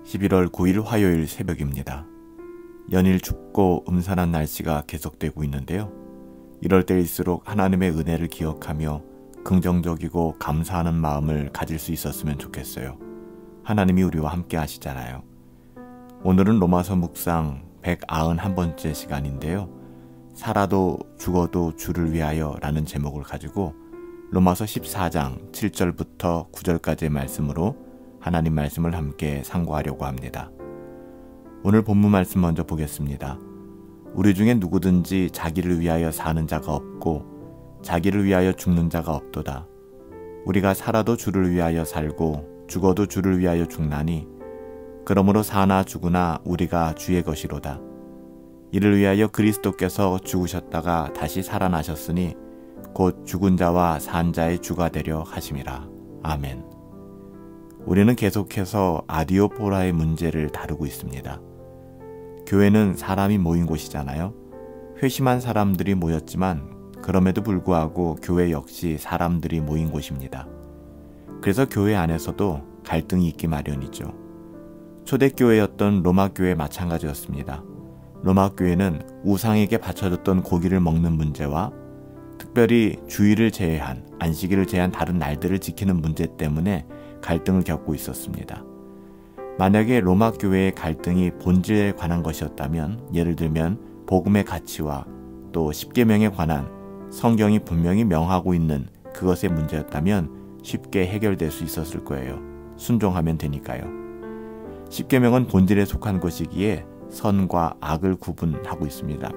11월 9일 화요일 새벽입니다. 연일 춥고 음산한 날씨가 계속되고 있는데요. 이럴 때일수록 하나님의 은혜를 기억하며 긍정적이고 감사하는 마음을 가질 수 있었으면 좋겠어요. 하나님이 우리와 함께 하시잖아요. 오늘은 로마서 묵상 191번째 시간인데요. 살아도 죽어도 주를 위하여 라는 제목을 가지고 로마서 14장 7절부터 9절까지의 말씀으로 하나님 말씀을 함께 상고하려고 합니다. 오늘 본문 말씀 먼저 보겠습니다. 우리 중에 누구든지 자기를 위하여 사는 자가 없고 자기를 위하여 죽는 자가 없도다. 우리가 살아도 주를 위하여 살고 죽어도 주를 위하여 죽나니 그러므로 사나 죽으나 우리가 주의 것이로다. 이를 위하여 그리스도께서 죽으셨다가 다시 살아나셨으니 곧 죽은 자와 산 자의 주가 되려 하심이라. 아멘. 우리는 계속해서 아디오포라의 문제를 다루고 있습니다. 교회는 사람이 모인 곳이잖아요. 회심한 사람들이 모였지만 그럼에도 불구하고 교회 역시 사람들이 모인 곳입니다. 그래서 교회 안에서도 갈등이 있기 마련이죠. 초대교회였던 로마교회 마찬가지였습니다. 로마교회는 우상에게 바쳐졌던 고기를 먹는 문제와 특별히 주일을 제외한 안식일을 제외한 다른 날들을 지키는 문제 때문에 갈등을 겪고 있었습니다. 만약에 로마 교회의 갈등이 본질에 관한 것이었다면, 예를 들면 복음의 가치와 또 십계명에 관한 성경이 분명히 명하고 있는 그것의 문제였다면 쉽게 해결될 수 있었을 거예요. 순종하면 되니까요. 십계명은 본질에 속한 것이기에 선과 악을 구분하고 있습니다.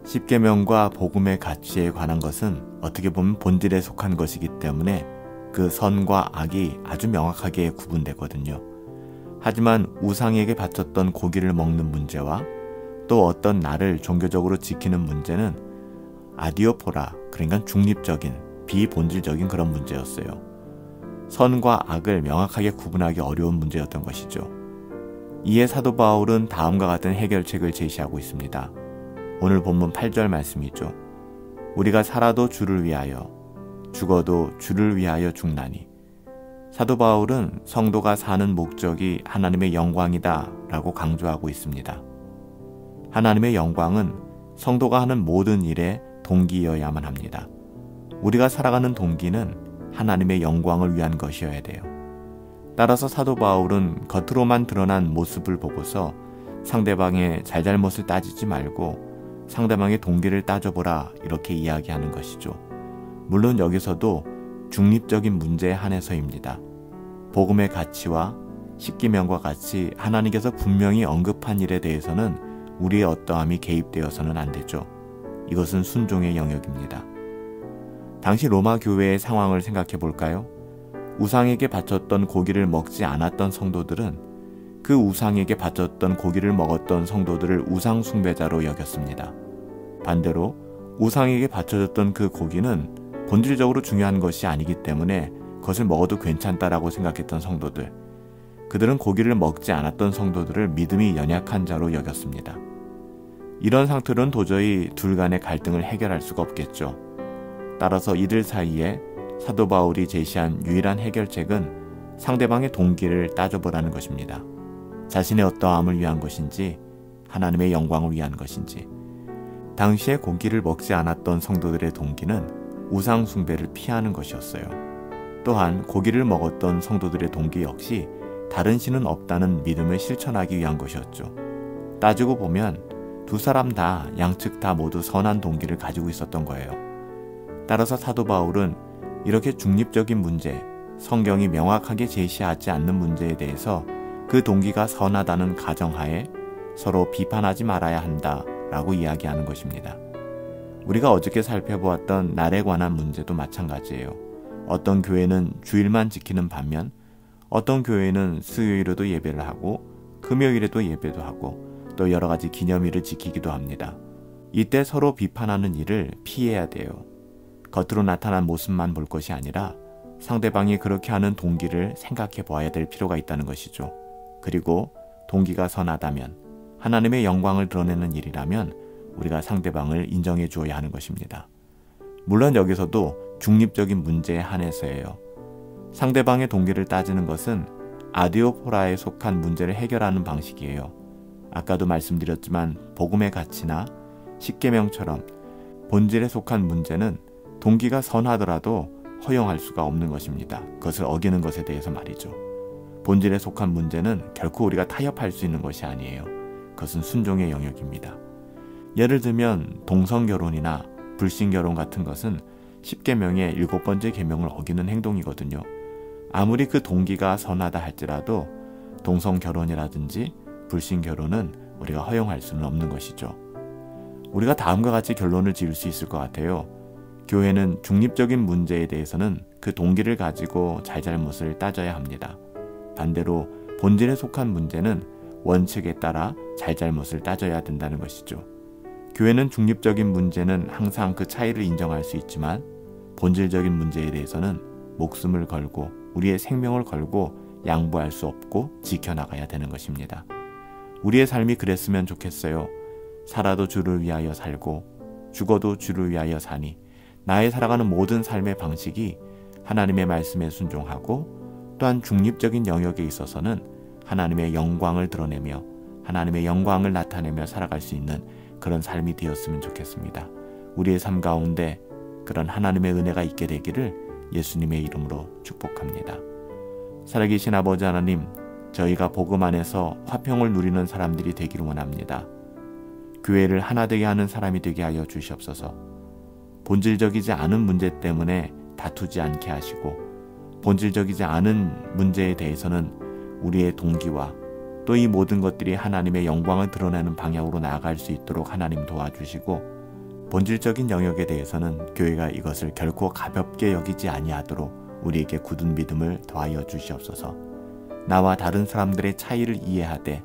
십계명과 복음의 가치에 관한 것은 어떻게 보면 본질에 속한 것이기 때문에 그 선과 악이 아주 명확하게 구분되거든요. 하지만 우상에게 바쳤던 고기를 먹는 문제와 또 어떤 날을 종교적으로 지키는 문제는 아디오포라, 그러니까 중립적인, 비본질적인 그런 문제였어요. 선과 악을 명확하게 구분하기 어려운 문제였던 것이죠. 이에 사도 바울은 다음과 같은 해결책을 제시하고 있습니다. 오늘 본문 8절 말씀이죠. 우리가 살아도 주를 위하여 죽어도 주를 위하여 죽나니. 사도 바울은 성도가 사는 목적이 하나님의 영광이다 라고 강조하고 있습니다. 하나님의 영광은 성도가 하는 모든 일의 동기여야만 합니다. 우리가 살아가는 동기는 하나님의 영광을 위한 것이어야 돼요. 따라서 사도 바울은 겉으로만 드러난 모습을 보고서 상대방의 잘잘못을 따지지 말고 상대방의 동기를 따져보라 이렇게 이야기하는 것이죠. 물론 여기서도 중립적인 문제에 한해서입니다. 복음의 가치와 십계명과 같이 하나님께서 분명히 언급한 일에 대해서는 우리의 어떠함이 개입되어서는 안 되죠. 이것은 순종의 영역입니다. 당시 로마 교회의 상황을 생각해 볼까요? 우상에게 바쳤던 고기를 먹지 않았던 성도들은 그 우상에게 바쳤던 고기를 먹었던 성도들을 우상 숭배자로 여겼습니다. 반대로 우상에게 바쳐졌던 그 고기는 본질적으로 중요한 것이 아니기 때문에 그것을 먹어도 괜찮다라고 생각했던 성도들, 그들은 고기를 먹지 않았던 성도들을 믿음이 연약한 자로 여겼습니다. 이런 상태로는 도저히 둘 간의 갈등을 해결할 수가 없겠죠. 따라서 이들 사이에 사도 바울이 제시한 유일한 해결책은 상대방의 동기를 따져보라는 것입니다. 자신의 어떠함을 위한 것인지 하나님의 영광을 위한 것인지. 당시에 고기를 먹지 않았던 성도들의 동기는 우상 숭배를 피하는 것이었어요. 또한 고기를 먹었던 성도들의 동기 역시 다른 신은 없다는 믿음을 실천하기 위한 것이었죠. 따지고 보면 두 사람 다, 양측 다 모두 선한 동기를 가지고 있었던 거예요. 따라서 사도 바울은 이렇게 중립적인 문제, 성경이 명확하게 제시하지 않는 문제에 대해서 그 동기가 선하다는 가정하에 서로 비판하지 말아야 한다라고 이야기하는 것입니다. 우리가 어저께 살펴보았던 날에 관한 문제도 마찬가지예요. 어떤 교회는 주일만 지키는 반면 어떤 교회는 수요일에도 예배를 하고 금요일에도 예배도 하고 또 여러 가지 기념일을 지키기도 합니다. 이때 서로 비판하는 일을 피해야 돼요. 겉으로 나타난 모습만 볼 것이 아니라 상대방이 그렇게 하는 동기를 생각해 보아야 될 필요가 있다는 것이죠. 그리고 동기가 선하다면, 하나님의 영광을 드러내는 일이라면 우리가 상대방을 인정해 주어야 하는 것입니다. 물론 여기서도 중립적인 문제에 한해서예요. 상대방의 동기를 따지는 것은 아디오포라에 속한 문제를 해결하는 방식이에요. 아까도 말씀드렸지만 복음의 가치나 십계명처럼 본질에 속한 문제는 동기가 선하더라도 허용할 수가 없는 것입니다. 그것을 어기는 것에 대해서 말이죠. 본질에 속한 문제는 결코 우리가 타협할 수 있는 것이 아니에요. 그것은 순종의 영역입니다. 예를 들면 동성결혼이나 불신결혼 같은 것은 십계명의 7번째 계명을 어기는 행동이거든요. 아무리 그 동기가 선하다 할지라도 동성결혼이라든지 불신결혼은 우리가 허용할 수는 없는 것이죠. 우리가 다음과 같이 결론을 지을 수 있을 것 같아요. 교회는 중립적인 문제에 대해서는 그 동기를 가지고 잘잘못을 따져야 합니다. 반대로 본질에 속한 문제는 원칙에 따라 잘잘못을 따져야 된다는 것이죠. 교회는 중립적인 문제는 항상 그 차이를 인정할 수 있지만 본질적인 문제에 대해서는 목숨을 걸고 우리의 생명을 걸고 양보할 수 없고 지켜나가야 되는 것입니다. 우리의 삶이 그랬으면 좋겠어요. 살아도 주를 위하여 살고 죽어도 주를 위하여 사니 나의 살아가는 모든 삶의 방식이 하나님의 말씀에 순종하고 또한 중립적인 영역에 있어서는 하나님의 영광을 드러내며 하나님의 영광을 나타내며 살아갈 수 있는 그런 삶이 되었으면 좋겠습니다. 우리의 삶 가운데 그런 하나님의 은혜가 있게 되기를 예수님의 이름으로 축복합니다. 살아계신 아버지 하나님, 저희가 복음 안에서 화평을 누리는 사람들이 되기를 원합니다. 교회를 하나 되게 하는 사람이 되게 하여 주시옵소서. 본질적이지 않은 문제 때문에 다투지 않게 하시고 본질적이지 않은 문제에 대해서는 우리의 동기와 또 이 모든 것들이 하나님의 영광을 드러내는 방향으로 나아갈 수 있도록 하나님 도와주시고 본질적인 영역에 대해서는 교회가 이것을 결코 가볍게 여기지 아니하도록 우리에게 굳은 믿음을 더하여 주시옵소서. 나와 다른 사람들의 차이를 이해하되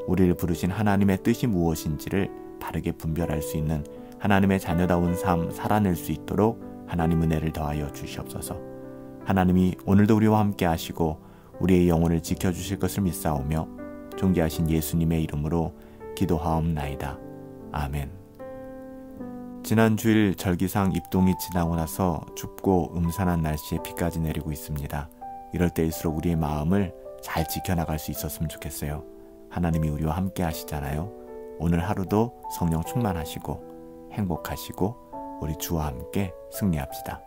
우리를 부르신 하나님의 뜻이 무엇인지를 바르게 분별할 수 있는 하나님의 자녀다운 삶 살아낼 수 있도록 하나님 은혜를 더하여 주시옵소서. 하나님이 오늘도 우리와 함께 하시고 우리의 영혼을 지켜주실 것을 믿사오며 존귀하신 예수님의 이름으로 기도하옵나이다. 아멘. 지난 주일 절기상 입동이 지나고 나서 춥고 음산한 날씨에 비까지 내리고 있습니다. 이럴 때일수록 우리의 마음을 잘 지켜나갈 수 있었으면 좋겠어요. 하나님이 우리와 함께 하시잖아요. 오늘 하루도 성령 충만하시고 행복하시고 우리 주와 함께 승리합시다.